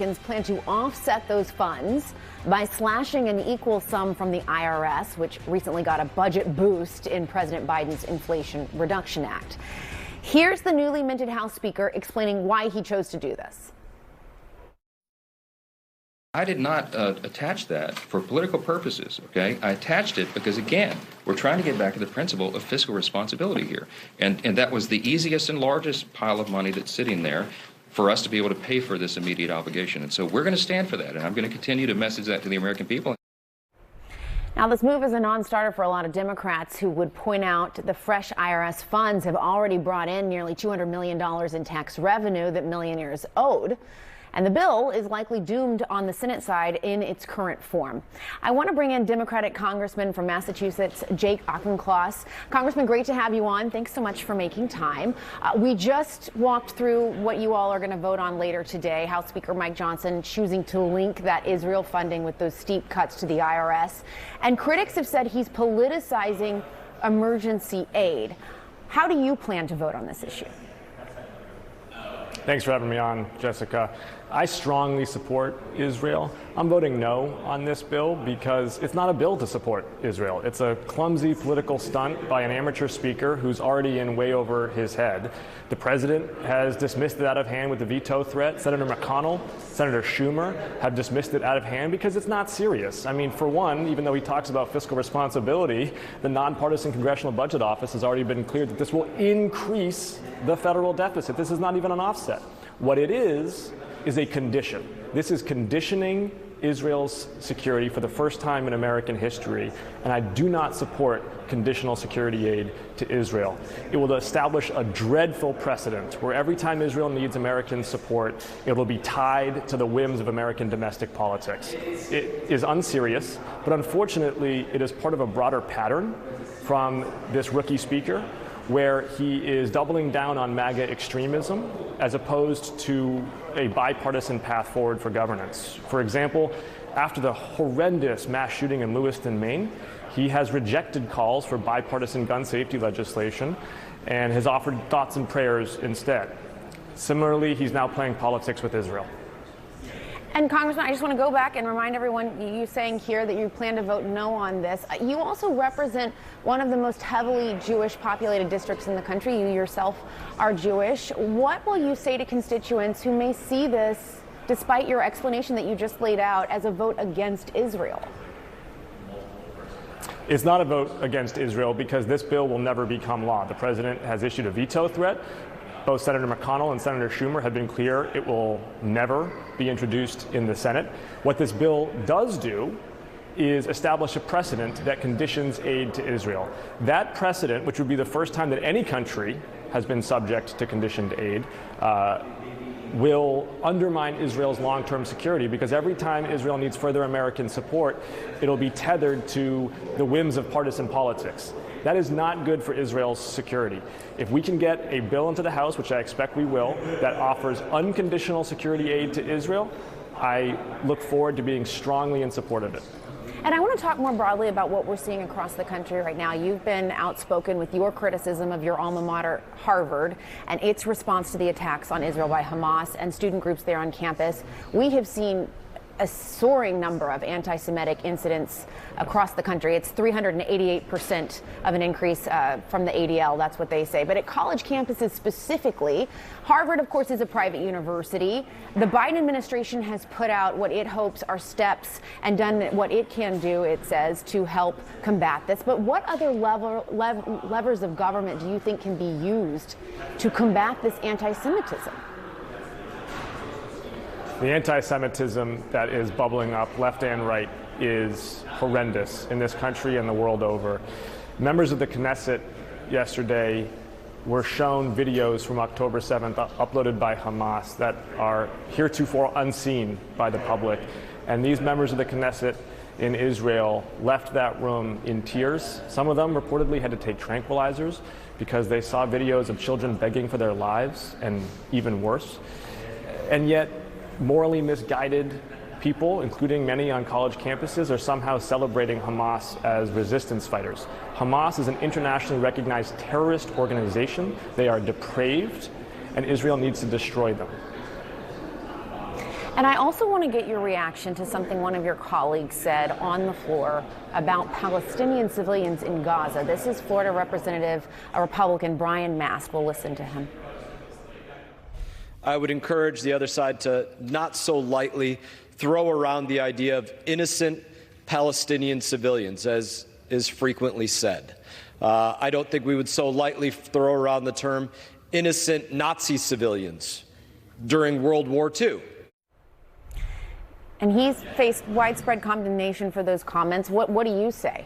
Plan to offset those funds by slashing an equal sum from the IRS, which recently got a budget boost in President Biden's Inflation Reduction Act. Here's the newly minted House Speaker explaining why he chose to do this. I did not attach that for political purposes, okay? I attached it because, again, we're trying to get back to the principle of fiscal responsibility here. And that was the easiest and largest pile of money that's sitting there for us to be able to pay for this immediate obligation. And so we're going to stand for that, and I'm going to continue to message that to the American people. Now, this move is a non-starter for a lot of Democrats who would point out the fresh IRS funds have already brought in nearly $200 million in tax revenue that millionaires owed. And the bill is likely doomed on the Senate side in its current form. I want to bring in Democratic Congressman from Massachusetts, Jake Auchincloss. Congressman, great to have you on. Thanks so much for making time. We just walked through what you all are going to vote on later today. House Speaker Mike Johnson choosing to link that Israel funding with those steep cuts to the IRS. And critics have said he's politicizing emergency aid. How do you plan to vote on this issue? Thanks for having me on, Jessica. I strongly support Israel. I'm voting no on this bill because it's not a bill to support Israel. It's a clumsy political stunt by an amateur speaker who's already in way over his head. The president has dismissed it out of hand with the veto threat. Senator McConnell, Senator Schumer have dismissed it out of hand because it's not serious. I mean, for one, even though he talks about fiscal responsibility, the nonpartisan Congressional Budget Office has already been clear that this will increase the federal deficit. This is not even an offset. What it is a condition. This is conditioning Israel's security for the first time in American history, and I do not support conditional security aid to Israel. It will establish a dreadful precedent where every time Israel needs American support, it will be tied to the whims of American domestic politics. It is unserious, but unfortunately, it is part of a broader pattern from this rookie speaker, where he is doubling down on MAGA extremism as opposed to a bipartisan path forward for governance. For example, after the horrendous mass shooting in Lewiston, Maine, he has rejected calls for bipartisan gun safety legislation and has offered thoughts and prayers instead. Similarly, he's now playing politics with Israel. And Congressman, I just want to go back and remind everyone, you saying here that you plan to vote no on this. You also represent one of the most heavily Jewish populated districts in the country. You yourself are Jewish. What will you say to constituents who may see this, despite your explanation that you just laid out, as a vote against Israel? It's not a vote against Israel because this bill will never become law. The president has issued a veto threat. Both Senator McConnell and Senator Schumer have been clear it will never be introduced in the Senate. What this bill does do is establish a precedent that conditions aid to Israel. That precedent, which would be the first time that any country has been subject to conditioned aid, will undermine Israel's long-term security because every time Israel needs further American support, it'll be tethered to the whims of partisan politics. That is not good for Israel's security. If we can get a bill into the House, which I expect we will, that offers unconditional security aid to Israel, I look forward to being strongly in support of it. And I want to talk more broadly about what we're seeing across the country right now. You've been outspoken with your criticism of your alma mater, Harvard, and its response to the attacks on Israel by Hamas and student groups there on campus. We have seen a soaring number of anti-Semitic incidents across the country. It's 388% of an increase from the ADL, that's what they say. But at college campuses specifically, Harvard, of course, is a private university. The Biden administration has put out what it hopes are steps and done what it can do, it says, to help combat this. But what other levers of government do you think can be used to combat this anti-Semitism? The anti-Semitism that is bubbling up left and right is horrendous in this country and the world over. Members of the Knesset yesterday were shown videos from October 7th uploaded by Hamas that are heretofore unseen by the public. And these members of the Knesset in Israel left that room in tears. Some of them reportedly had to take tranquilizers because they saw videos of children begging for their lives, and even worse. And yet, morally misguided people, including many on college campuses, are somehow celebrating Hamas as resistance fighters. Hamas is an internationally recognized terrorist organization. They are depraved, and Israel needs to destroy them. And I also want to get your reaction to something one of your colleagues said on the floor about Palestinian civilians in Gaza. This is Florida Representative, Republican Brian Mast. We'll listen to him. I would encourage the other side to not so lightly throw around the idea of innocent Palestinian civilians, as is frequently said. I don't think we would so lightly throw around the term innocent Nazi civilians during World War II. And he's faced widespread condemnation for those comments. What do you say?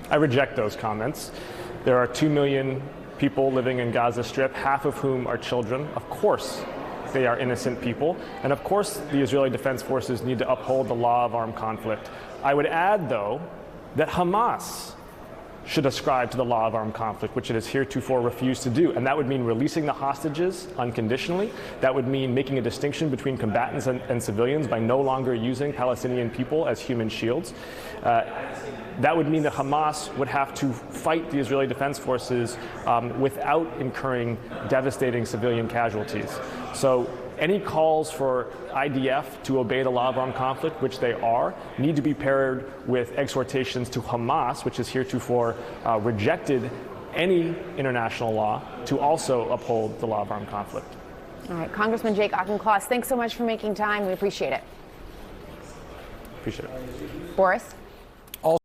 I reject those comments. There are 2 million people living in Gaza Strip, half of whom are children. Of course, they are innocent people. And of course, the Israeli Defense Forces need to uphold the law of armed conflict. I would add, though, that Hamas should ascribe to the law of armed conflict, which it has heretofore refused to do. And that would mean releasing the hostages unconditionally. That would mean making a distinction between combatants and civilians by no longer using Palestinian people as human shields. That would mean that Hamas would have to fight the Israeli Defense Forces without incurring devastating civilian casualties. So any calls for IDF to obey the law of armed conflict, which they are, need to be paired with exhortations to Hamas, which has heretofore rejected any international law, to also uphold the law of armed conflict. All right, Congressman Jake Auchincloss, thanks so much for making time. We appreciate it. Appreciate it. Boris?